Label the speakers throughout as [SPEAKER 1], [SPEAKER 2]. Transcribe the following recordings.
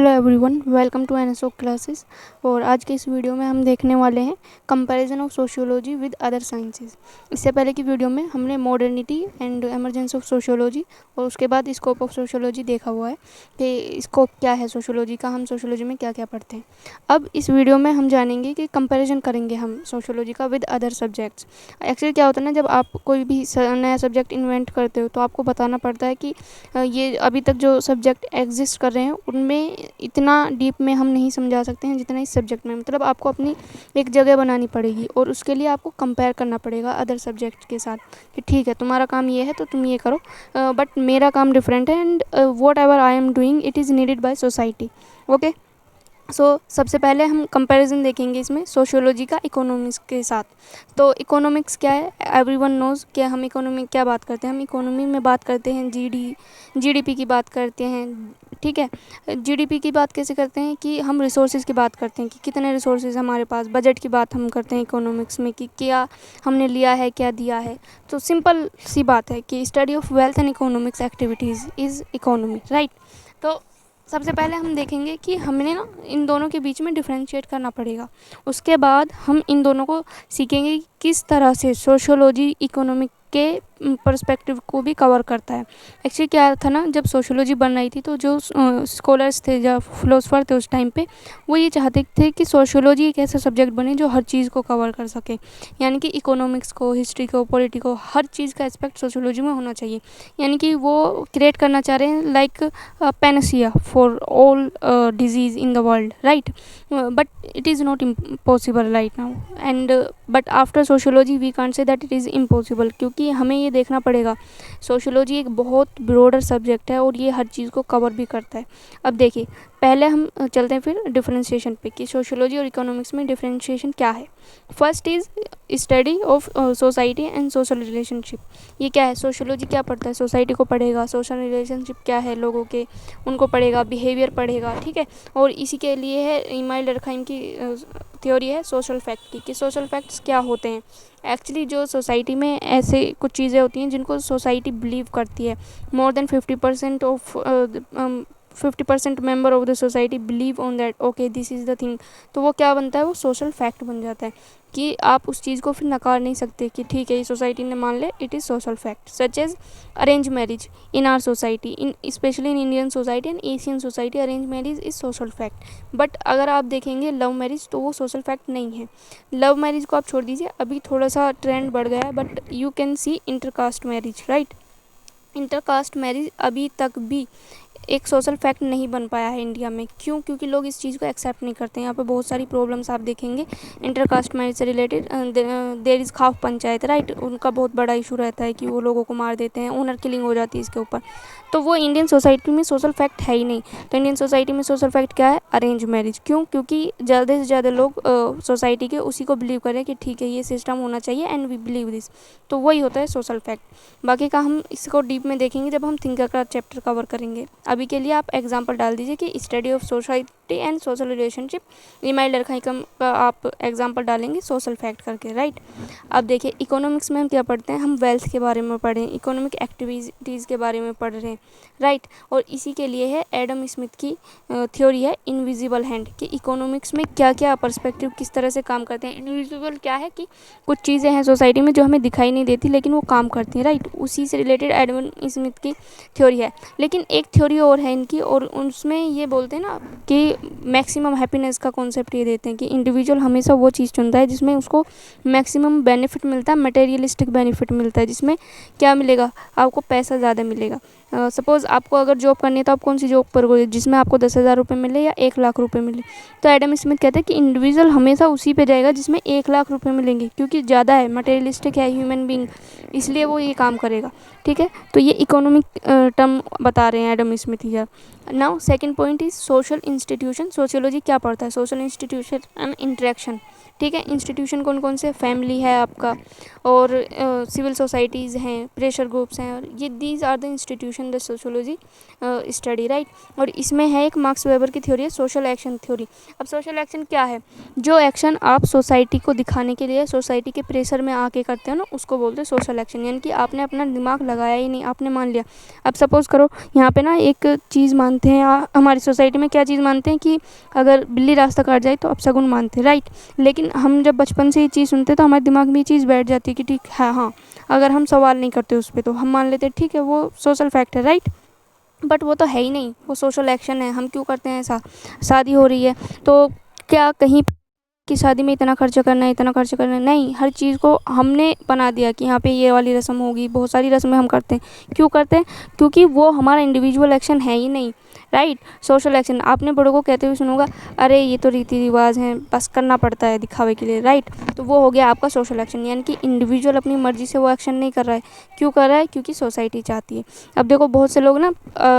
[SPEAKER 1] Hello everyone, welcome to NSO classes. और आज के इस वीडियो में हम देखने वाले हैं comparison of sociology with other sciences. इससे पहले की वीडियो में हमने modernity and emergence of sociology और उसके बाद स्कोप ऑफ सोशियोलॉजी देखा हुआ है कि स्कोप क्या है सोशियोलॉजी का, हम सोशियोलॉजी में क्या क्या पढ़ते हैं। अब इस वीडियो में हम जानेंगे कि कंपेरिजन करेंगे हम सोशियोलॉजी का विद अदर सब्जेक्ट्स। एक्चुअली क्या होता है ना, जब आप कोई भी नया सब्जेक्ट इन्वेंट करते हो तो आपको बताना पड़ता है कि ये अभी तक जो सब्जेक्ट एग्जिस्ट कर रहे हैं उनमें इतना डीप में हम नहीं समझा सकते हैं जितना इस सब्जेक्ट में। मतलब आपको अपनी एक जगह बनानी पड़ेगी और उसके लिए आपको कंपेयर करना पड़ेगा अदर सब्जेक्ट के साथ कि ठीक है तुम्हारा काम ये है तो तुम ये करो, बट मेरा काम डिफरेंट है and what ever I am doing it is needed by society. Okay, सबसे पहले हम कंपैरिजन देखेंगे इसमें सोशियोलॉजी का इकोनॉमिक्स के साथ। तो इकोनॉमिक्स क्या है, एवरीवन नोज़ कि हम इकोनॉमी क्या बात करते हैं। हम इकोनॉमी में बात करते हैं जीडीपी की बात करते हैं, ठीक है। जीडीपी की बात कैसे करते हैं कि हम रिसोर्सेज की बात करते हैं कि कितने रिसोर्सेज हमारे पास, बजट की बात हम करते हैं इकोनॉमिक्स में कि क्या हमने लिया है, क्या दिया है। तो सिंपल सी बात है कि study of wealth and economics activities is economy, right. तो सबसे पहले हम देखेंगे कि हमने ना इन दोनों के बीच में डिफरेंशिएट करना पड़ेगा। उसके बाद हम इन दोनों को सीखेंगे कि किस तरह से सोशियोलॉजी इकोनॉमिक के पर्सपेक्टिव को भी कवर करता है। एक्चुअली क्या था ना, जब सोशियोलॉजी बन रही थी तो जो स्कॉलर्स थे या फिलोसफर थे उस टाइम पे, वो ये चाहते थे कि सोशियोलॉजी एक ऐसा सब्जेक्ट बने जो हर चीज़ को कवर कर सके। यानी कि इकोनॉमिक्स को, हिस्ट्री को, पॉलिटी को, हर चीज़ का एस्पेक्ट सोशियोलॉजी में होना चाहिए। यानी कि वो क्रिएट करना चाह रहे हैं like panacea for all diseases in the world, right. But it is not impossible right now, and but after sociology we can't say that it is impossible, क्योंकि हमें ये देखना पड़ेगा सोशियोलॉजी एक बहुत ब्रॉडर सब्जेक्ट है और ये हर चीज़ को कवर भी करता है। अब देखिए, पहले हम चलते हैं फिर डिफरेंशिएशन पे कि सोशियोलॉजी और इकोनॉमिक्स में डिफरेंशिएशन क्या है। First is study of society and social relationship. ये क्या है, सोशियोलॉजी क्या पढ़ता है, सोसाइटी को पढ़ेगा, सोशल रिलेशनशिप क्या है लोगों के उनको पढ़ेगा, बिहेवियर पढ़ेगा, ठीक है। और इसी के लिए है इमाइल डर्कहाइम की थ्योरी है सोशल फैक्ट की, कि सोशल फैक्ट्स क्या होते हैं। एक्चुअली जो सोसाइटी में ऐसे कुछ चीज़ें होती हैं जिनको सोसाइटी बिलीव करती है, more than 50% member of the society believe on that, okay this is the thing. तो वो क्या बनता है, वो सोशल फैक्ट बन जाता है कि आप उस चीज़ को फिर नकार नहीं सकते कि ठीक है ये सोसाइटी ने मान ले, it is social fact. Such as arrange marriage in our society, in specially in Indian society and Asian society, arrange marriage is social fact. But अगर आप देखेंगे लव मैरिज तो वो सोशल फैक्ट नहीं है। लव मैरिज को आप छोड़ दीजिए, अभी थोड़ा सा ट्रेंड बढ़ गया है, but you can see intercaste marriage, right. Intercaste marriage अभी तक भी एक सोशल फैक्ट नहीं बन पाया है इंडिया में। क्यों? क्योंकि लोग इस चीज़ को एक्सेप्ट नहीं करते हैं। यहाँ पे बहुत सारी प्रॉब्लम्स आप देखेंगे इंटरकास्ट मैरिज से related. There is Khap panchayat, right. उनका बहुत बड़ा इशू रहता है कि वो लोगों को मार देते हैं, ऑनर किलिंग हो जाती है इसके ऊपर। तो वो इंडियन सोसाइटी में सोशल फैक्ट है ही नहीं। तो इंडियन सोसाइटी में सोशल फैक्ट क्या है, अरेंज मैरिज। क्यों? क्योंकि ज़्यादा से ज़्यादा लोग सोसाइटी के उसी को बिलीव करें कि ठीक है ये सिस्टम होना चाहिए एंड वी बिलीव दिस। तो वही होता है सोशल फैक्ट। बाकी का हम इसको डीप में देखेंगे जब हम थिंकर का चैप्टर कवर करेंगे। अभी के लिए आप एग्जांपल डाल दीजिए कि study of society and social relationship, email Durkheim का आप एग्जांपल डालेंगे सोशल फैक्ट करके, राइट। अब देखिए इकोनॉमिक्स में हम क्या पढ़ते हैं, हम वेल्थ के बारे में पढ़ रहे हैं, इकोनॉमिक एक्टिविटीज़ के बारे में पढ़ रहे हैं, राइट। और इसी के लिए है एडम स्मिथ की थ्योरी है इनविजिबल हैंड, कि इकोनॉमिक्स में क्या क्या पर्सपेक्टिव किस तरह से काम करते हैं। इनविजिबल क्या है कि कुछ चीज़ें हैं सोसाइटी में जो हमें दिखाई नहीं देती लेकिन वो काम करती हैं, राइट। उसी से रिलेटेड एडम स्मिथ की थ्योरी है। लेकिन एक थ्योरी और है इनकी, और उसमें ये बोलते हैं ना कि मैक्सिमम हैप्पीनेस का कॉन्सेप्ट ये देते हैं कि इंडिविजुअल हमेशा वो चीज़ चुनता है जिसमें उसको मैक्सिमम बेनिफिट मिलता है, मटेरियलिस्टिक बेनिफिट मिलता है, जिसमें क्या मिलेगा, आपको पैसा ज़्यादा मिलेगा। सपोज़ आपको अगर जॉब करनी है तो आप कौन सी जॉब करोगे, जिसमें आपको 10,000 रुपये मिले या 1,00,000 रुपये मिले। तो एडम स्मिथ कहते हैं कि इंडिविजुअल हमेशा उसी पे जाएगा जिसमें 1,00,000 रुपये मिलेंगे, क्योंकि ज़्यादा है, मटेरियलिस्टिक है ह्यूमन बीइंग, इसलिए वो ये काम करेगा, ठीक है। तो ये इकोनॉमिक टर्म बता रहे हैं Adam Smith here. Now second point is social institution. Sociology क्या पढ़ता है, सोशल इंस्टीट्यूशन एंड इंटरेक्शन, ठीक है। इंस्टीट्यूशन कौन कौन से, फैमिली है आपका, और सिविल सोसाइटीज़ हैं, प्रेशर ग्रुप्स हैं, और ये these are the institution institution the sociology study, right. और इसमें है एक मार्क्स वेबर की थ्योरी है सोशल एक्शन थ्योरी। अब सोशल एक्शन क्या है? जो एक्शन आप सोसाइटी को दिखाने के लिए सोसाइटी के प्रेशर में आके करते हो ना, उसको बोलते हैं सोशल एक्शन। यानी कि आपने अपना दिमाग लगाया ही नहीं, आपने मान लिया। अब सपोज़ करो यहाँ पे ना एक चीज़ मानते हैं हमारी सोसाइटी में, क्या चीज़ मानते हैं कि अगर बिल्ली रास्ता काट जाए तो अपशगुन मानते हैं, राइट। लेकिन हम जब बचपन से ये चीज़ सुनते हैं तो हमारे दिमाग में ये चीज़ बैठ जाती है कि ठीक है, हाँ, अगर हम सवाल नहीं करते उस पर तो हम मान लेते हैं ठीक है वो सोशल फैक्ट है, राइट। बट वो तो है ही नहीं, वो सोशल एक्शन है। हम क्यों करते हैं ऐसा? शादी हो रही है तो क्या कहीं कि शादी में इतना खर्च करना है, इतना खर्च करना है? नहीं, हर चीज़ को हमने बना दिया कि यहाँ पे ये वाली रस्म होगी। बहुत सारी रस्में हम करते हैं। क्यों करते हैं? क्योंकि वो हमारा इंडिविजुअल एक्शन है ही नहीं, राइट। सोशल एक्शन आपने बड़ों को कहते हुए सुनोगा, अरे ये तो रीति रिवाज हैं, बस करना पड़ता है दिखावे के लिए, राइट। तो वो हो गया आपका सोशल एक्शन। यानी कि इंडिविजुअल अपनी मर्जी से वो एक्शन नहीं कर रहा है। क्यों कर रहा है? क्योंकि सोसाइटी चाहती है। अब देखो बहुत से लोग ना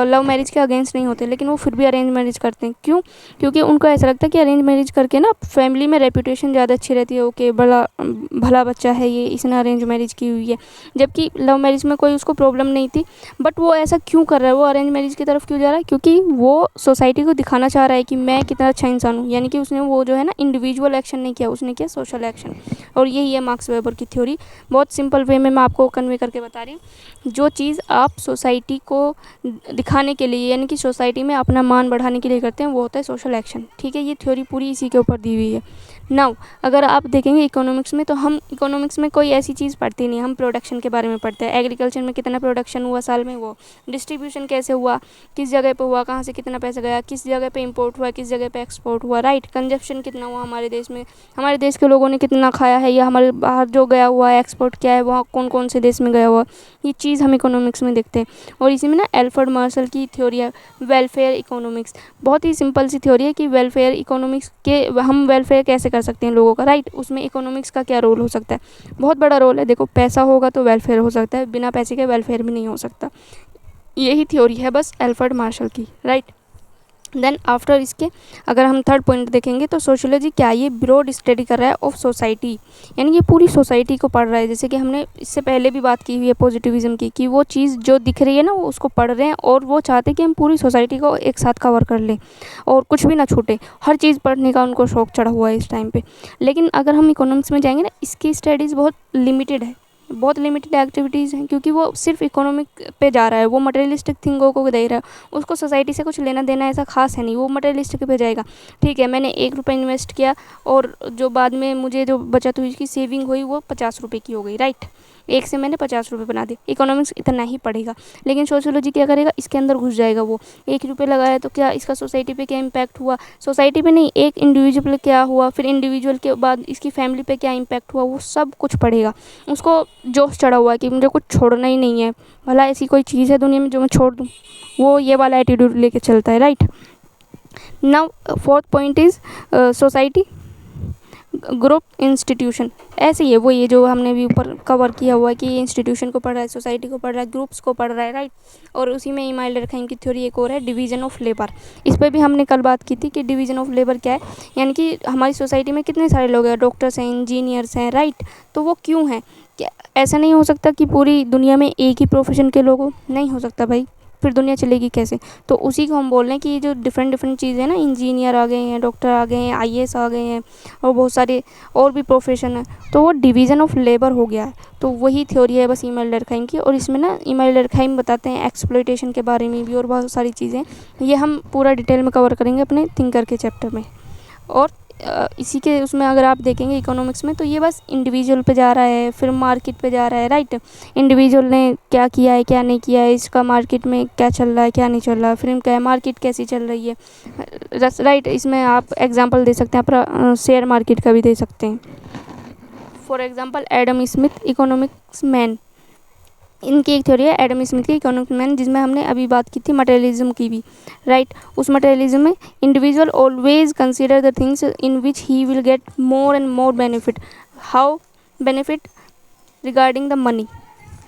[SPEAKER 1] लव मैरिज के अगेंस्ट नहीं होते, लेकिन वो फिर भी अरेंज मैरिज करते हैं। क्यों? क्योंकि उनको ऐसा लगता है कि अरेंज मैरिज करके ना फैमिली में रेपुटेशन ज़्यादा अच्छी रहती है। ओके, बड़ा भला बच्चा है ये, इसने अरेंज मैरिज की हुई है। जबकि लव मैरिज में कोई उसको प्रॉब्लम नहीं थी। बट वो ऐसा क्यों कर रहा है? वो अरेंज मैरिज की तरफ क्यों जा रहा है? क्योंकि वो सोसाइटी को दिखाना चाह रहा है कि मैं कितना अच्छा इंसान हूँ। यानी कि उसने वो जो है ना इंडिविजुअल एक्शन नहीं किया, उसने किया सोशल एक्शन। और यही है मार्क्स वेबर की थ्योरी। बहुत सिंपल वे में मैं आपको कन्वे करके बता रही हूँ। जो चीज़ आप सोसाइटी को दिखाने के लिए, यानी कि सोसाइटी में अपना मान बढ़ाने के लिए करते हैं, वो होता है सोशल एक्शन, ठीक है। ये थ्योरी पूरी इसी के ऊपर दी हुई है। नाउ अगर आप देखेंगे इकोनॉमिक्स में, तो हम इकोनॉमिक्स में कोई ऐसी चीज़ पढ़ते नहीं, हम प्रोडक्शन के बारे में पढ़ते हैं। एग्रीकल्चर में कितना प्रोडक्शन हुआ साल में, वो डिस्ट्रीब्यूशन कैसे हुआ, किस जगह पे हुआ, कहाँ से कितना पैसा गया, किस जगह पे इंपोर्ट हुआ, किस जगह पे एक्सपोर्ट हुआ, राइट। कंजप्शन कितना हुआ हमारे देश में, हमारे देश के लोगों ने कितना खाया है, या हमारे बाहर जो गया हुआ है एक्सपोर्ट क्या है, वहाँ कौन कौन से देश में गया हुआ, ये चीज़ हम इकोनॉमिक्स में देखते हैं। और इसी में ना एल्फ्रेड मार्शल की थ्योरी है वेलफेयर इकोनॉमिक्स। बहुत ही सिंपल सी थ्योरी है कि वेलफेयर इकोनॉमिक्स के हम वेलफेयर कैसे कर सकते हैं लोगों का, राइट। उसमें इकोनॉमिक्स का क्या रोल हो सकता है? बहुत बड़ा रोल है। देखो पैसा होगा तो वेलफेयर हो सकता है, बिना पैसे के वेलफेयर भी नहीं हो सकता। यही थ्योरी है बस एल्फ्रेड मार्शल की, राइट। देन आफ्टर इसके अगर हम थर्ड पॉइंट देखेंगे तो सोशियोलॉजी क्या है? ये ब्रॉड स्टडी कर रहा है ऑफ सोसाइटी, यानी कि पूरी सोसाइटी को पढ़ रहा है। जैसे कि हमने इससे पहले भी बात की हुई है पॉजिटिविज्म की, कि वो चीज़ जो दिख रही है ना वो उसको पढ़ रहे हैं, और वो चाहते हैं कि हम पूरी सोसाइटी को एक साथ कवर कर लें और कुछ भी ना छूटे। हर चीज़ पढ़ने का उनको शौक चढ़ा हुआ है इस टाइम पे। लेकिन अगर हम इकोनॉमिक्स में जाएंगे ना, इसकी स्टडीज़ बहुत लिमिटेड है, बहुत लिमिटेड एक्टिविटीज़ हैं, क्योंकि वो सिर्फ इकोनॉमिक पे जा रहा है। वो मटेरियलिस्टिक थिंगों को दे रहा है, उसको सोसाइटी से कुछ लेना देना ऐसा खास है नहीं, वो मटेरियलिस्टिक पे जाएगा। ठीक है, मैंने 1 रुपये इन्वेस्ट किया और जो बाद में मुझे जो बचत हुई, उसकी सेविंग हुई, वो 50 रुपये की हो गई, राइट। एक से मैंने 50 रुपये बना दिए। इकोनॉमिक्स इतना ही पढ़ेगा। लेकिन सोशियोलॉजी क्या करेगा? इसके अंदर घुस जाएगा। वो 1 रुपये लगाया तो क्या इसका सोसाइटी पे क्या इम्पैक्ट हुआ, सोसाइटी पे नहीं, एक इंडिविजुअल पे क्या हुआ, फिर इंडिविजुअल के बाद इसकी फैमिली पे क्या इम्पैक्ट हुआ, वो सब कुछ पढ़ेगा। उसको जोश चढ़ा हुआ है कि मुझे कुछ छोड़ना ही नहीं है, भला ऐसी कोई चीज़ है दुनिया में जो मैं छोड़ दूँ। वो ये वाला एटीट्यूड लेके चलता है, right. Now fourth point is society group institution. ऐसे ही है वो, ये जो हमने भी ऊपर कवर किया हुआ है कि ये इंस्टीट्यूशन को पढ़ रहा है, सोसाइटी को पढ़ रहा है, ग्रुप्स को पढ़ रहा है, राइट। और उसी में इमाइल डर्कहाइम की थ्योरी एक और है डिवीज़न ऑफ लेबर। इस पर भी हमने कल बात की थी कि डिवीज़न ऑफ लेबर क्या है। यानी कि हमारी सोसाइटी में कितने सारे लोग हैं, डॉक्टर्स हैं, इंजीनियर्स हैं, राइट। तो वो क्यों हैं? क्या ऐसा नहीं हो सकता कि पूरी दुनिया में एक ही प्रोफेशन के लोग हो? नहीं हो सकता भाई, फिर दुनिया चलेगी कैसे? तो उसी को हम बोल रहे हैं कि ये जो डिफरेंट डिफरेंट चीज़ें हैं ना, इंजीनियर आ गए हैं, डॉक्टर आ गए हैं, आईएएस आ गए हैं, और बहुत सारे और भी प्रोफेशन है, तो वो डिवीज़न ऑफ लेबर हो गया है। तो वही थ्योरी है बस इमाइल डर्कहाइम की। और इसमें ना इमाइल डर्कहाइम बताते हैं एक्सप्लॉयटेशन के बारे में भी और बहुत सारी चीज़ें। ये हम पूरा डिटेल में कवर करेंगे अपने थिंकर के चैप्टर में। और इसी के उसमें अगर आप देखेंगे इकोनॉमिक्स में, तो ये बस इंडिविजुअल पे जा रहा है, फिर मार्केट पे जा रहा है, राइट। इंडिविजुअल ने क्या किया है, क्या नहीं किया है, इसका मार्केट में क्या चल रहा है, क्या नहीं चल रहा है, फिर क्या है, मार्केट कैसी चल रही है, राइट। इसमें आप एग्जांपल दे सकते हैं, आप शेयर मार्केट का भी दे सकते हैं। For example Adam Smith economics man, इनकी एक थ्योरी है एडम स्मिथ की इकोनॉमिक मैन, जिसमें हमने अभी बात की थी मटेरियलिज्म की भी, राइट। उस मटेरियलिज्म में individual always consider the things in which he will get more and more benefit. How benefit? Regarding the money,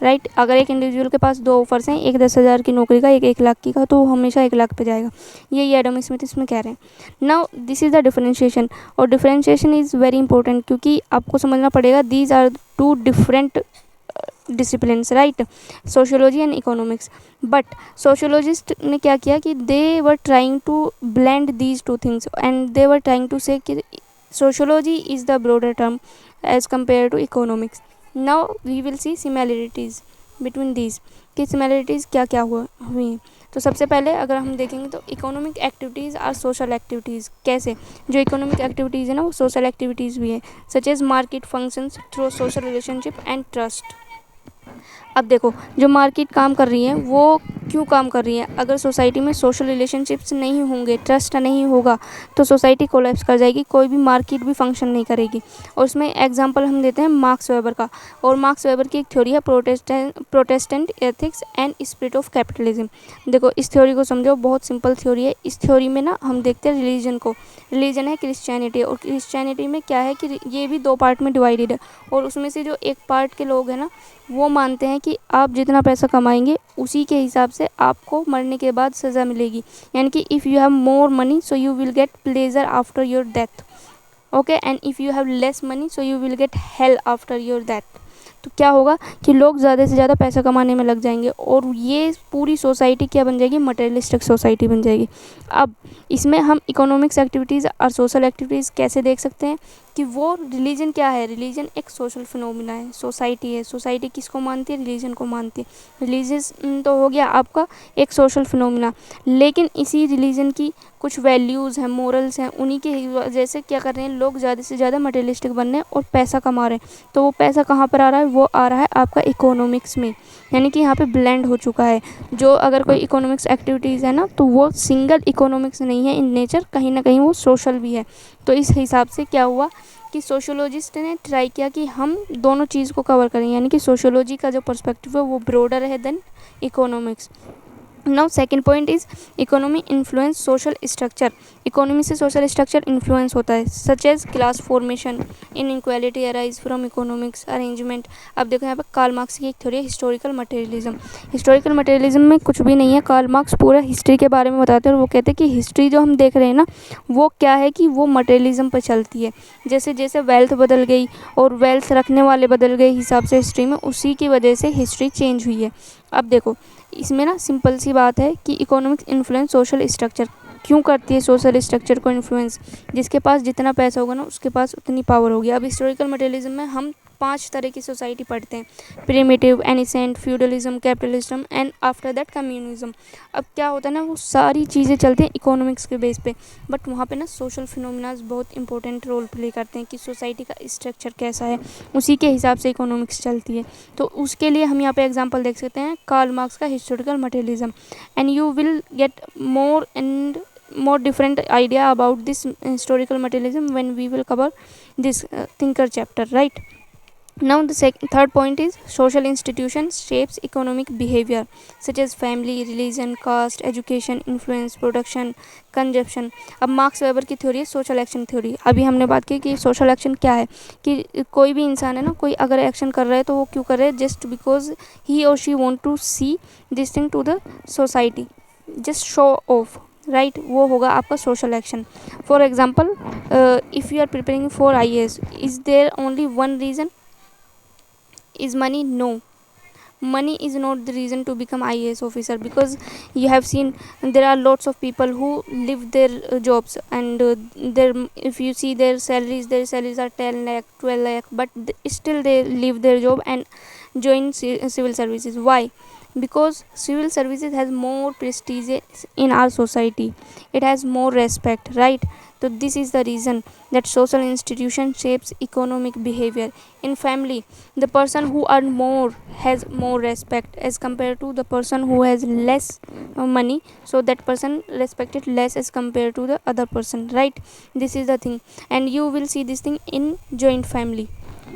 [SPEAKER 1] right. अगर एक इंडिविजुअल के पास 2 ऑफर्स हैं, एक 10,000 की नौकरी का, एक 1 लाख की का, तो वो हमेशा 1 लाख पे जाएगा। यही एडम स्मिथ इसमें कह रहे हैं। Now this is the differentiation, और डिफरेंशिएशन इज़ वेरी इंपॉर्टेंट, क्योंकि आपको समझना पड़ेगा these are 2 different disciplines, right? Sociology and economics. But sociologist ने क्या किया कि they were trying to blend these two things and they were trying to say कि sociology is the broader term as compared to economics. Now we will see similarities between these, कि similarities क्या क्या हुई। तो सबसे पहले अगर हम देखेंगे तो इकोनॉमिक एक्टिविटीज़ और सोशल एक्टिविटीज़। कैसे? जो इकोनॉमिक एक्टिविटीज़ है ना वो सोशल एक्टिविटीज़ भी है, such as market functions through social relationship and trust. अब देखो, जो मार्केट काम कर रही है वो क्यों काम कर रही है? अगर सोसाइटी में सोशल रिलेशनशिप्स नहीं होंगे, ट्रस्ट नहीं होगा, तो सोसाइटी कोलैप्स कर जाएगी, कोई भी मार्केट भी फंक्शन नहीं करेगी। और उसमें एग्जांपल हम देते हैं मार्क्स वेबर का। और मार्क्स वेबर की एक थ्योरी है Protestant ethics and spirit of capitalism. देखो, इस थ्योरी को समझो, बहुत सिंपल थ्योरी है। इस थ्योरी में ना हम देखते हैं रिलीजन को। रिलीजन है क्रिश्चियनिटी, और क्रिश्चियनिटी में क्या है कि ये भी 2 पार्ट में डिवाइडेड है। और उसमें से जो एक पार्ट के लोग हैं ना, वो मानते हैं कि आप जितना पैसा कमाएंगे उसी के हिसाब से आपको मरने के बाद सज़ा मिलेगी। यानी कि if you have more money so you will get pleasure after your death, okay, and if you have less money so you will get hello after your death. तो क्या होगा कि लोग ज़्यादा से ज़्यादा पैसा कमाने में लग जाएंगे और ये पूरी सोसाइटी क्या बन जाएगी? मटेरियलिस्टिक सोसाइटी बन जाएगी। अब इसमें हम इकोनॉमिक्स एक्टिविटीज़ और सोशल एक्टिविटीज़ कैसे देख सकते हैं कि वो रिलीजन क्या है? रिलीजन एक सोशल फिनोमिना है, सोसाइटी है। सोसाइटी किसको मानती है? रिलीजन को मानती है। रिलीजन तो हो गया आपका एक सोशल फिनोमिना, लेकिन इसी रिलीजन की कुछ वैल्यूज़ हैं, मोरल्स हैं, उन्हीं की वजह से क्या कर रहे हैं लोग? ज़्यादा से ज़्यादा मटेरियलिस्टिक बन रहे हैं और पैसा कमा रहे हैं। तो वो पैसा कहाँ पर आ रहा है? वो आ रहा है आपका इकोनॉमिक्स में। यानी कि यहाँ पे ब्लेंड हो चुका है। जो अगर कोई इकोनॉमिक्स एक्टिविटीज़ है ना, तो वो सिंगल इकोनॉमिक्स नहीं है इन नेचर, कहीं ना कहीं वो सोशल भी है। तो इस हिसाब से क्या हुआ कि सोशियोलॉजिस्ट ने ट्राई किया कि हम दोनों चीज़ को कवर करें, यानी कि सोशियोलॉजी का जो पर्सपेक्टिव है वो ब्रॉडर है then economics. Now second point is economy influence social structure. Economy से सोशल स्ट्रक्चर इन्फ्लुएंस होता है, such as class formation, inequality arise from economics arrangement. अब देखो यहाँ पे कार्ल मार्क्स की एक थ्योरी है हिस्टोरिकल मटेरियलिज्म। हिस्टोरिकल मटेरियलिज्म में कुछ भी नहीं है, कार्ल मार्क्स पूरा हिस्ट्री के बारे में बताते हैं और वो कहते हैं कि हिस्ट्री जो हम देख रहे हैं ना, वो क्या है कि वो मटेरियलिज्म पर चलती है। जैसे जैसे वेल्थ बदल गई और वेल्थ रखने वाले बदल गए हिसाब से हिस्ट्री में, उसी की वजह से हिस्ट्री चेंज हुई है। अब देखो, इसमें ना सिंपल सी बात है कि इकोनॉमिक्स इन्फ्लुएंस सोशल स्ट्रक्चर। क्यों करती है सोशल स्ट्रक्चर को इन्फ्लुएंस? जिसके पास जितना पैसा होगा ना उसके पास उतनी पावर होगी। अब हिस्टोरिकल मटेरियलिज्म में हम 5 तरह की सोसाइटी पढ़ते हैं, primitive, ancient, feudalism, capitalism and after that communism. अब क्या होता है ना, वो सारी चीज़ें चलती हैं इकोनॉमिक्स के बेस पे, बट वहाँ पे ना सोशल फिनोमिनाज बहुत इंपॉर्टेंट रोल प्ले करते हैं कि सोसाइटी का स्ट्रक्चर कैसा है, उसी के हिसाब से इकोनॉमिक्स चलती है। तो उसके लिए हम यहाँ पे एग्जांपल देख सकते हैं कार्ल मार्क्स का historical materialism, and you will get more different idea about this historical materialism when we will cover this thinker chapter, right? Now the third point is social institutions shapes economic behavior such as family, religion, caste, education, influence, production, consumption. अब marks Weber की theory है social action theory. अभी हमने बात की कि social action क्या है, कि कोई भी इंसान है ना, कोई अगर एक्शन कर रहा है तो वो क्यों कर रहा है? जस्ट बिकॉज ही और she want to see this thing to the society, just show off, right? वो होगा आपका social action. For example, if you are preparing for IAS, is there only one reason? Is money? No, money is not the reason to become IAS officer, because you have seen there are lots of people who leave their jobs and if you see their salaries are 10 lakh 12 lakh, but still they leave their job and join civil services. Why? Because civil services has more prestige in our society, it has more respect, right? So this is the reason that social institution shapes economic behavior. In family, the person who earn more has more respect as compared to the person who has less money, so that person respected less as compared to the other person, right? This is the thing, and you will see this thing in joint family.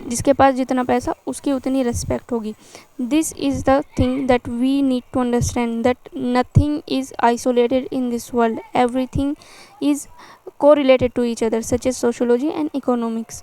[SPEAKER 1] जिसके पास जितना पैसा उसकी उतनी respect होगी। This is the thing that we need to understand, that nothing is isolated in this world, everything is correlated to each other, such as sociology and economics.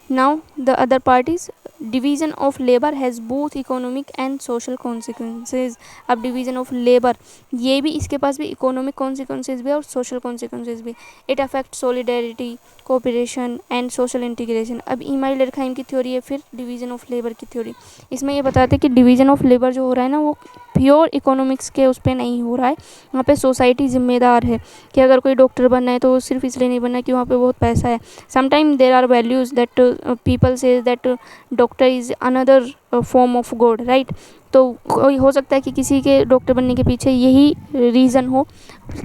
[SPEAKER 1] Now the other part is division of labour has both economic and social consequences. अब division of labour, ये भी इसके पास भी economic consequences भी है और social consequences भी। It affect solidarity, cooperation and social integration. अब इमाइल डर्कहाइम की थ्योरी है फिर डिवीज़न ऑफ लेबर की थ्योरी। इसमें ये बताते हैं कि डिवीज़न ऑफ लेबर जो हो रहा है ना, वो प्योर इकोनॉमिक्स के उस पर नहीं हो रहा है। वहाँ पे सोसाइटी जिम्मेदार है कि अगर कोई डॉक्टर बनना है तो वो सिर्फ इसलिए नहीं बनना कि वहाँ पे बहुत पैसा है। Sometime there are values that people say that doctor is another form of God, right. तो कोई हो सकता है कि किसी के डॉक्टर बनने के पीछे यही रीज़न हो,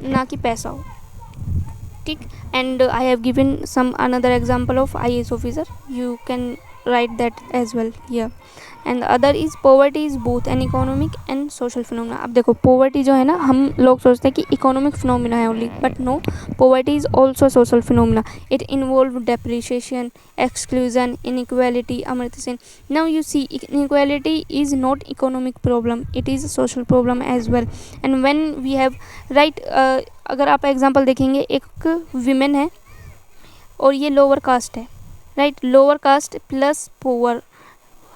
[SPEAKER 1] ना कि पैसा हो, ठीक। And I have given some another example of IAS officer, you can write that as well, yeah. And other is poverty is both an economic and social phenomena. अब देखो पॉवर्टी जो है ना, हम लोग सोचते हैं कि इकोनॉमिक फिनोमिना है only, but no, poverty is also social phenomena. It involve depreciation, exclusion, inequality, Amartya Sen. Now you see, inequality is not economic problem, it is social problem as well. And when we have right, अगर आप example देखेंगे, एक women है और ये lower caste है, right, lower caste plus poor,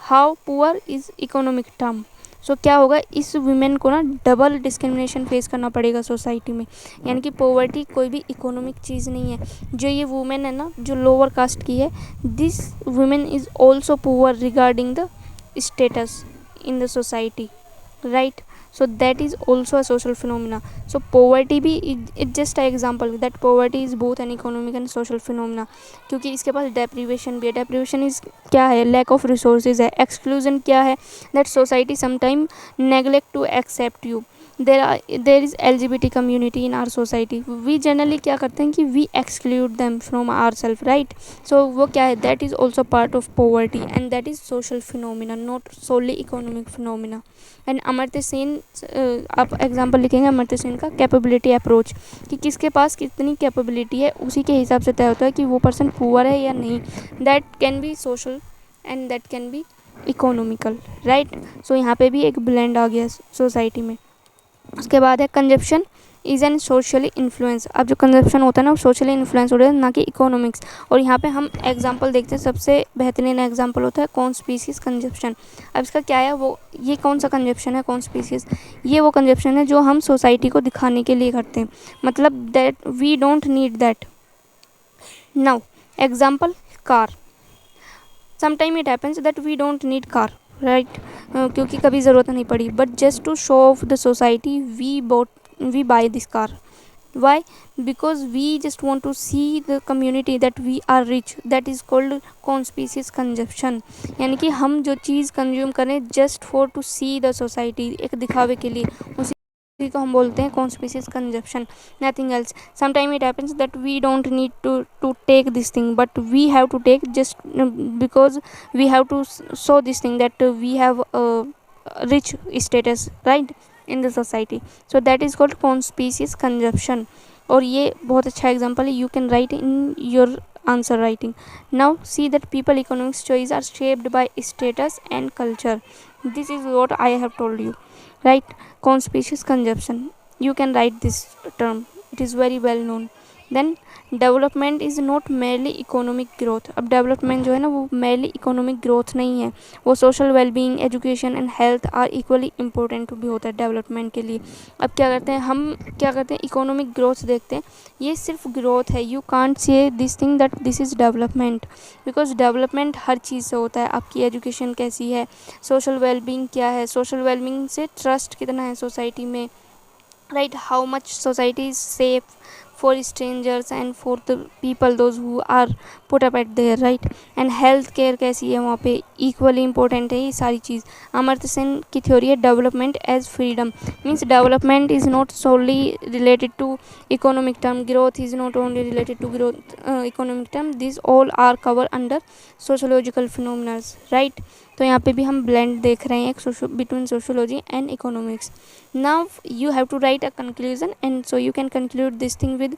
[SPEAKER 1] how poor is economic term. So क्या होगा, इस वुमेन को ना डबल डिस्क्रिमिनेशन फेस करना पड़ेगा सोसाइटी में। यानी कि पॉवर्टी कोई भी इकोनॉमिक चीज़ नहीं है। जो ये वुमेन है ना, जो लोअर कास्ट की है, this women is also poor regarding the status in the society, right. So that is also a social phenomena. So poverty भी it just an example that poverty is both an economic and social phenomena, क्योंकि इसके पास deprivation भी है। deprivation is क्या है, lack of resources है। exclusion क्या है, that society sometime neglect to accept you। there is LGBT community in our society, we generally क्या करते हैं कि we exclude them from ourselves, right। so वो क्या है, that is also part of poverty and that is social phenomena, not solely economic phenomena। And Amartya Sen, आप example लिखेंगे अमर्त्य सेन का कैपेबिलिटी अप्रोच, कि किसके पास कितनी कैपेबिलिटी है उसी के हिसाब से तय होता है कि वो पर्सन पुअर है या नहीं। That can be social and that can be economical, right. So यहाँ पे भी एक ब्लेंड आ गया सोसाइटी में। उसके बाद है consumption is an socially influence. अब जो कंजप्शन होता है ना, वो सोशली इन्फ्लुएंस हो रहा है, ना कि इकोनॉमिक्स। और यहाँ पे हम एग्जांपल देखते हैं, सबसे बेहतरीन एग्जांपल होता है कौन स्पीसीज कंजप्शन। अब इसका क्या है, वो ये कौन सा कंजप्शन है, कौन स्पीसीज, ये वो कंजप्शन है जो हम सोसाइटी को दिखाने के लिए करते हैं, मतलब that we don't need that. Now example, car. Sometime it happens that we don't need car, right, क्योंकि कभी ज़रूरत नहीं पड़ी, but just to show off the society we buy this car। why? because we just want to see the community that we are rich, that is called conspicuous consumption। यानी कि हम जो चीज़ कंज्यूम करें just for to see the society, एक दिखावे के लिए, उसी को हम बोलते हैं conspicuous consumption, nothing else। sometime it happens that we don't need to take this thing, but we have to take just because we have to show this thing that we have a rich status, right, in the society। so that is called conspicuous consumption। और ये बहुत अच्छा example है, you can write in your answer writing। now see that people economics choice are shaped by status and culture। this is what I have told you, right। conspicuous consumption, you can write this term, it is very well known। Then development is not merely economic growth. अब development जो है ना, वो merely economic growth नहीं है, वो social wellbeing, education and health are equally important भी होता है डेवलपमेंट के लिए। अब क्या करते हैं हम, क्या करते हैं, इकोनॉमिक ग्रोथ देखते हैं, ये सिर्फ ग्रोथ है, you can't say this thing that this is development, because development हर चीज़ से होता है। आपकी एजुकेशन कैसी है, सोशल वेलबींग क्या है, सोशल वेलबींग से ट्रस्ट कितना है सोसाइटी में, right, how much society is safe for strangers and for the people those who are put up at there, right। and health care कैसी है वहाँ पे, equally important है ये सारी चीज़। अमर्त्य सेन की थ्योरी है development as freedom, means development is not solely related to economic term, growth is not only related to growth economic term, these all are covered under sociological phenomena, right। तो यहाँ पे भी हम ब्लेंड देख रहे हैं एक between sociology and economics. Now you have to write a conclusion and so you can conclude this thing with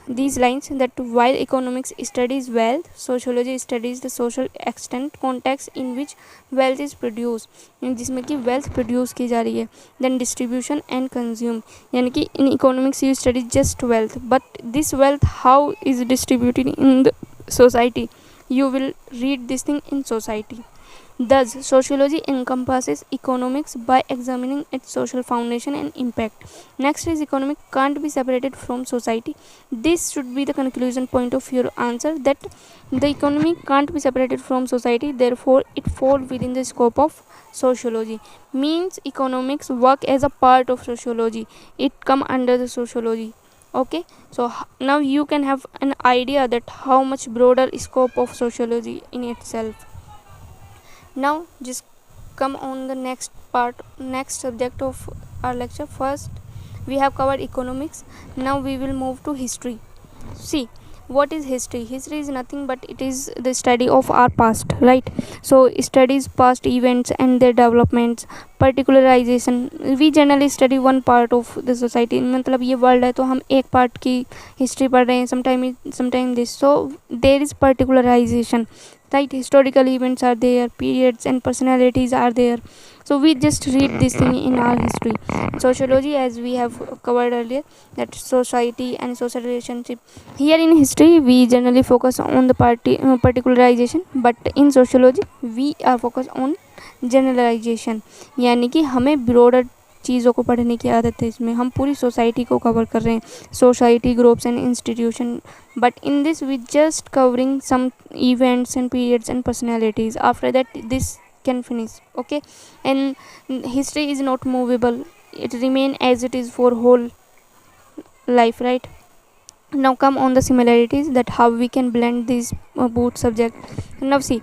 [SPEAKER 1] these lines that while economics studies wealth, sociology studies the social extent context in which wealth is produced, जिसमें कि wealth produce की जा रही है। then distribution and consume, यानी कि in economics you study just wealth, but this wealth how is distributed in the society, you will read this thing in society। Thus, sociology encompasses economics by examining its social foundation and impact. Next is economic can't be separated from society. This should be the conclusion point of your answer, that the economy can't be separated from society, therefore it falls within the scope of sociology. Means economics work as a part of sociology, it come under the sociology. Okay, so now you can have an idea that how much broader scope of sociology in itself. Now just come on the next subject of our lecture. First we have covered economics, now we will move to history. See, what is history? History is nothing but it is the study of our past, right? So studies past events and their developments, particularization. We generally study one part of the society, मतलब ये world है तो हम एक part की history पढ़ रहे हैं, sometime this, so there is particularization, right? Historical events are there, periods and personalities are there, so we just read this thing in our history. Sociology, as we have covered earlier, that society and social relationship. Here in history we generally focus on the particularization, but in sociology we are focused on generalisation, यानी कि हमें broader चीज़ों को पढ़ने की आदत है। इसमें हम पूरी सोसाइटी को कवर कर रहे हैं, society, groups and institution, but in this we just covering some events and periods and personalities. After that this can finish. Okay, and history is not movable, it remain as it is for whole life, right? Now come on the similarities, that how we can blend these both subject. Now see,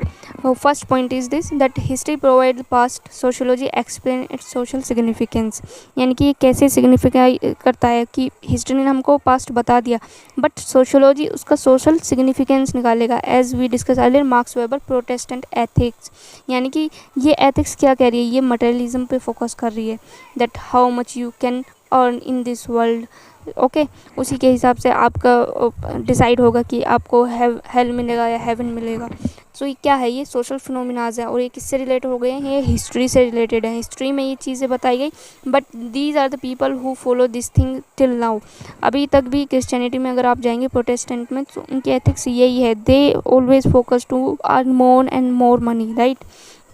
[SPEAKER 1] first point is this, that history provides past, sociology explain its social significance. यानी कि ये कैसे signify करता है कि history ने हमको past बता दिया, बट सोशियोलॉजी उसका सोशल सिग्निफिकेंस निकालेगा. As we discuss earlier, Marx Weber Protestant ethics, यानी कि ये एथिक्स क्या कह रही है, ये मटेरियलिज्म पे फोकस कर रही है, that how much you can earn in this world. Okay, उसी के हिसाब से आपका डिसाइड होगा कि आपको हेल मिलेगा या हेवन मिलेगा. सो ये क्या है, ये सोशल फिनोमिनाज है, और ये किससे रिलेट हो गए हैं, ये हिस्ट्री से रिलेटेड है. हिस्ट्री में ये चीज़ें बताई गई, but these are the people who follow this thing till now. अभी तक भी क्रिश्चियनिटी में अगर आप जाएंगे, प्रोटेस्टेंट में, तो उनकी एथिक्स यही है, they always focus to earn more and more money, right,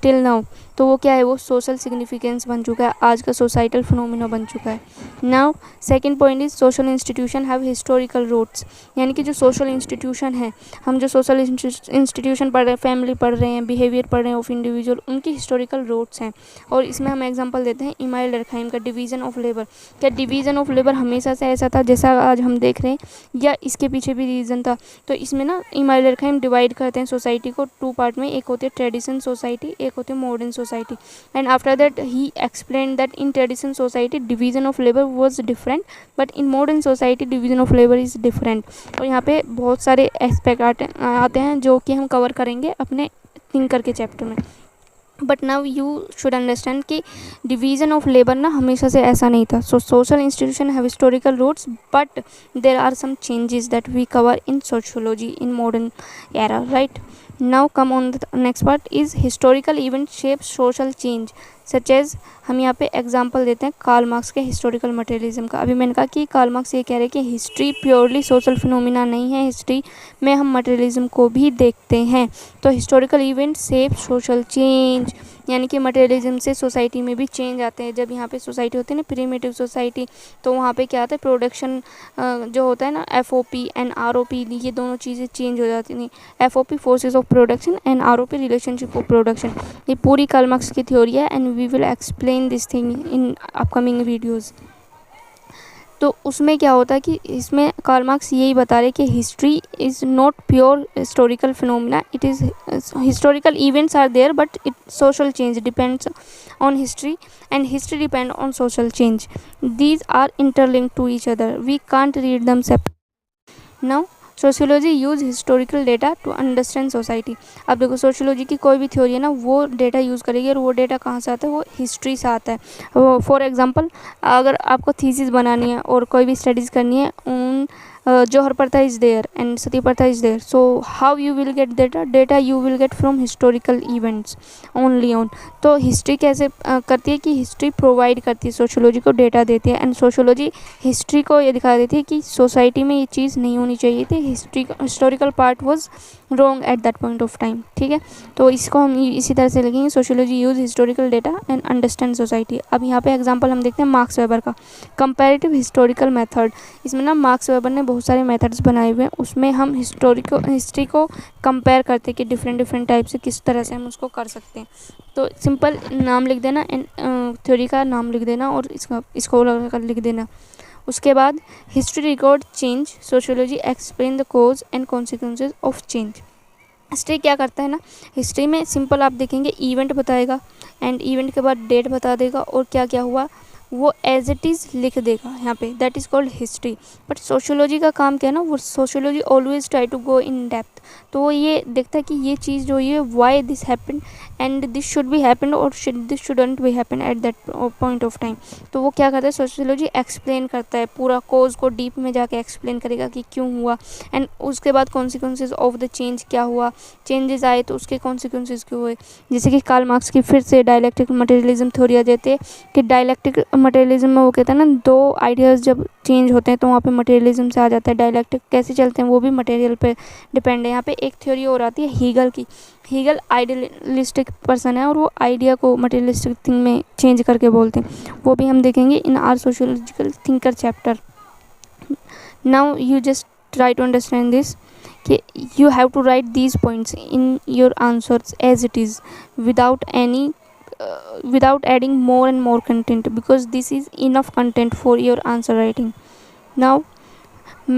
[SPEAKER 1] till now. तो वो क्या है, वो सोशल सिग्निफिकेंस बन चुका है, आज का सोसाइटल फिनोमिना बन चुका है. Now second point is social institution have historical roots, यानी कि जो सोशल इंस्टीट्यूशन है, हम जो सोशल इंस्टीट्यूशन पढ़ रहे हैं, फैमिली पढ़ रहे हैं, बिहेवियर पढ़ रहे हैं ऑफ इंडिविजुअल, उनकी हिस्टोरिकल रूट्स हैं. और इसमें हम एग्जांपल देते हैं इमाइल डर्कहाइम का डिवीज़न ऑफ लेबर. क्या डिवीज़न ऑफ लेबर हमेशा से ऐसा था जैसा आज हम देख रहे हैं, या इसके पीछे भी रीज़न था? तो इसमें ना इमाइल डर्कहाइम डिवाइड करते हैं सोसाइटी को टू पार्ट में, एक होती है ट्रेडिशन सोसाइटी, एक होती है modern society. And after that he explained that in traditional society division of labor was different, but in modern society division of labor is different. और यहाँ पे बहुत सारे एस्पेक्ट आते हैं जो कि हम कवर करेंगे अपने थिंकर के चैप्टर में. But now you should understand कि डिवीज़न ऑफ लेबर ना हमेशा से ऐसा नहीं था. So social institution have historical roots, but there are some changes that we cover in sociology in modern era, right. Now come on the next part is historical event shape social change such as, हम यहाँ पे example देते हैं Karl Marx के historical materialism का. अभी मैंने कहा कि कार्ल मार्क्स ये कह रहे हैं कि हिस्ट्री प्योरली सोशल फिनोमिना नहीं है, हिस्ट्री में हम मटेरियलिज्म को भी देखते हैं. तो historical event shape social change, यानी कि मटेरियलिज्म से सोसाइटी में भी चेंज आते हैं. जब यहाँ पे सोसाइटी होती है ना प्रीमिटिव सोसाइटी, तो वहाँ पे क्या आता है, प्रोडक्शन जो होता है ना, FOP एंड ROP, ये दोनों चीज़ें चेंज हो जाती हैं. FOP forces of production and ROP relationship of production. ये पूरी कार्ल मार्क्स की थ्योरी है, and we will explain this thing in upcoming videos. तो उसमें क्या होता है कि इसमें कार्ल मार्क्स यही बता रहे कि history is not pure historical phenomena, it is historical events are there, but it social change depends on history and history depend on social change. These are interlinked to each other, we can't read them separately. Now sociology use historical data to understand society. अब देखो sociology की कोई भी theory है ना, वो data use करेगी, और वो डेटा कहाँ से आता है, वो हिस्ट्री से आता है. फॉर एग्जांपल, अगर आपको थीसिस बनानी है और कोई भी स्टडीज़ करनी है उन Johar Partha is there and Sati Partha is there. So how you will get data you will get from historical events only on. तो हिस्ट्री कैसे करती है कि हिस्ट्री प्रोवाइड करती है, सोशियोलॉजी को डेटा देती है, एंड सोशियोलॉजी हिस्ट्री को ये दिखा देती है कि सोसाइटी में ये चीज़ नहीं होनी चाहिए थी, historical part was wrong at that point of time. ठीक है, तो इसको हम इसी तरह से लिखेंगे, sociology use historical data and understand society. अब यहाँ पे एग्जांपल हम देखते हैं मार्क्स वेबर का, कंपैरेटिव हिस्टोरिकल मेथड। इसमें ना मार्क्स वेबर ने बहुत सारे मेथड्स बनाए हुए हैं, उसमें हम हिस्ट्री को कंपेयर करते हैं कि डिफरेंट टाइप से किस तरह से हम उसको कर सकते हैं। तो सिंपल नाम लिख देना एंड थ्योरी का नाम लिख देना और इसको लिख देना। उसके बाद history record change, sociology explain the cause and consequences of change. History क्या करता है ना, हिस्ट्री में सिंपल आप देखेंगे इवेंट बताएगा एंड इवेंट के बाद डेट बता देगा और क्या क्या हुआ वो एज इट इज़ लिख देगा यहाँ पे, that is called history. But sociology का काम क्या है ना, वो sociology always try to go in depth. तो वो ये देखता है कि ये चीज़ जो ये why this happen and this should be happen और this shouldn't be happen at that point of time. तो वो क्या करता है, सोशियोलॉजी एक्सप्लेन करता है, पूरा कोज को डीप में जाके एक्सप्लेन करेगा कि क्यों हुआ एंड उसके बाद कॉन्सिक्वेंसेज ऑफ द चेंज क्या हुआ, चेंजेस आए तो उसके कॉन्सिक्वेंसेज क्यों हुए। जैसे कि कार्ल मार्क्स की फिर से डायलेक्टिक मटेरियलिज्म थ्योरी आ जाती है कि डायलेक्टिक मटेरियलिज्म में वो कहता है ना, दो आइडियाज़ जब चेंज होते हैं तो वहाँ पे मटेरियलिज्म से आ जाता है। डायलेक्टिक कैसे चलते हैं वो भी मटेरियल पे डिपेंड है। यहाँ पे एक थ्योरी और आती है हीगल की, हीगल आइडियलिस्टिक पर्सन है और वो आइडिया को मटेरियलिस्टिक थिंग में चेंज करके बोलते हैं, वो भी हम देखेंगे in our sociological thinker chapter. Now you just try to understand this कि you have to write these points in your answers as it is without adding more and more content, because this is enough content for your answer writing. Now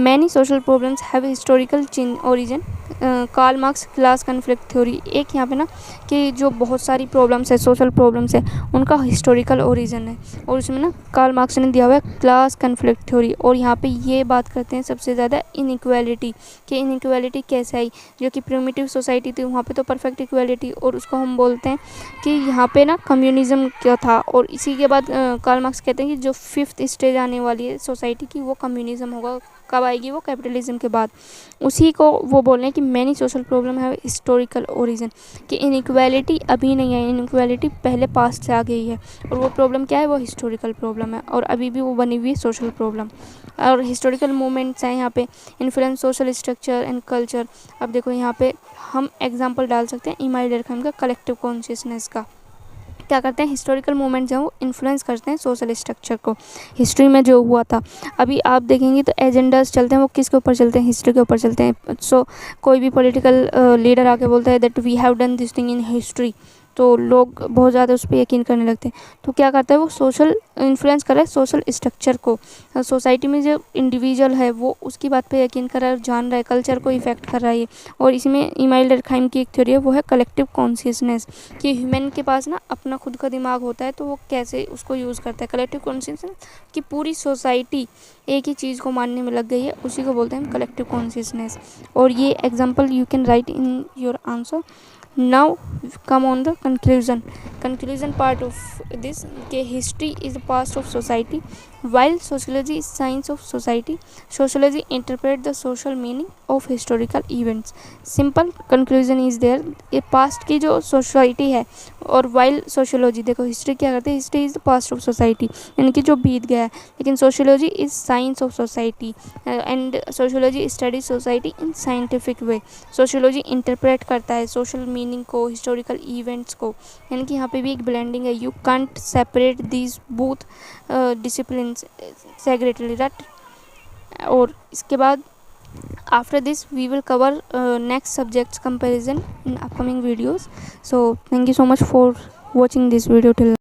[SPEAKER 1] many social problems have historical origin. Karl Marx class conflict theory, एक यहाँ पे ना कि जो बहुत सारी problems है, social problems है, उनका हिस्टोरिकल ओरिजिन है और उसमें ना कार्ल मार्क्स ने दिया हुआ है क्लास कन्फ्लिक्ट थ्योरी। और यहाँ पे ये बात करते हैं सबसे ज़्यादा इनइक्वालिटी, कि इनइक्वालिटी कैसे आई, जो कि प्रिमिटिव सोसाइटी थी वहाँ पे तो परफेक्ट इक्वालिटी, और उसको हम बोलते हैं कि यहाँ पे ना कम्युनिज्म क्या था। और इसी के बाद कार्ल मार्क्स कहते हैं कि जो फिफ्थ स्टेज आने वाली है सोसाइटी की वो कम्युनिज्म होगा। कब आएगी वो, कैपिटलिज्म के बाद। उसी को वो बोल रहे हैं कि मैनी सोशल प्रॉब्लम है हिस्टोरिकल ओरिजिन, कि इनइक्वालिटी अभी नहीं है, इनइक्वालिटी पहले पास्ट से आ गई है और वो प्रॉब्लम क्या है, वो हिस्टोरिकल प्रॉब्लम है और अभी भी वो बनी हुई है सोशल प्रॉब्लम। और हिस्टोरिकल मूवमेंट्स हैं यहाँ पे, influence social structure and culture. अब देखो यहाँ पे हम एग्जाम्पल डाल सकते हैं इमाइल डरकheim का कलेक्टिव कॉन्शियसनेस का। क्या करते हैं, हिस्टोरिकल मूवमेंट्स हैं वो इन्फ्लुएंस करते हैं सोशल स्ट्रक्चर को, हिस्ट्री में जो हुआ था। अभी आप देखेंगे तो एजेंडास चलते हैं वो किसके ऊपर चलते हैं, हिस्ट्री के ऊपर चलते हैं। सो कोई भी पॉलिटिकल लीडर आके बोलता है that we have done this thing in history, तो लोग बहुत ज़्यादा उस पर यकीन करने लगते हैं। तो क्या करता है वो, सोशल इन्फ्लुएंस कर रहा है सोशल स्ट्रक्चर को, सोसाइटी में जो इंडिविजुअल है वो उसकी बात पे यकीन कर रहा है और जान रहा है, कल्चर को इफेक्ट कर रहा है ये। और इसमें इमाइल डरकheim की एक थ्योरी है वो है कलेक्टिव कॉन्शियसनेस, कि ह्यूमन के पास ना अपना खुद का दिमाग होता है तो वो कैसे उसको यूज़ करता है। कलेक्टिव कॉन्शियसनेस कि पूरी सोसाइटी एक ही चीज़ को मानने में लग गई है, उसी को बोलते हैं कलेक्टिव कॉन्शियसनेस। और ये example you can write in your answer. Now come on the conclusion part of this, कि history is the past of society while sociology is science of society. Sociology interpret the social meaning of historical events. Simple conclusion is there, ये past की जो society है और while sociology, देखो history क्या करते हैं, history is the past of society यानी कि जो बीत गया है, लेकिन sociology is science of society and sociology studies society in scientific way. sociology interpret करता है social मीनिंग को, हिस्टोरिकल इवेंट्स को, यानी कि यहाँ पे भी एक ब्लेंडिंग है। You can't separate these both disciplines separately, right. और इसके बाद after this we will cover next subjects comparison in upcoming videos. So thank you so much for watching this video till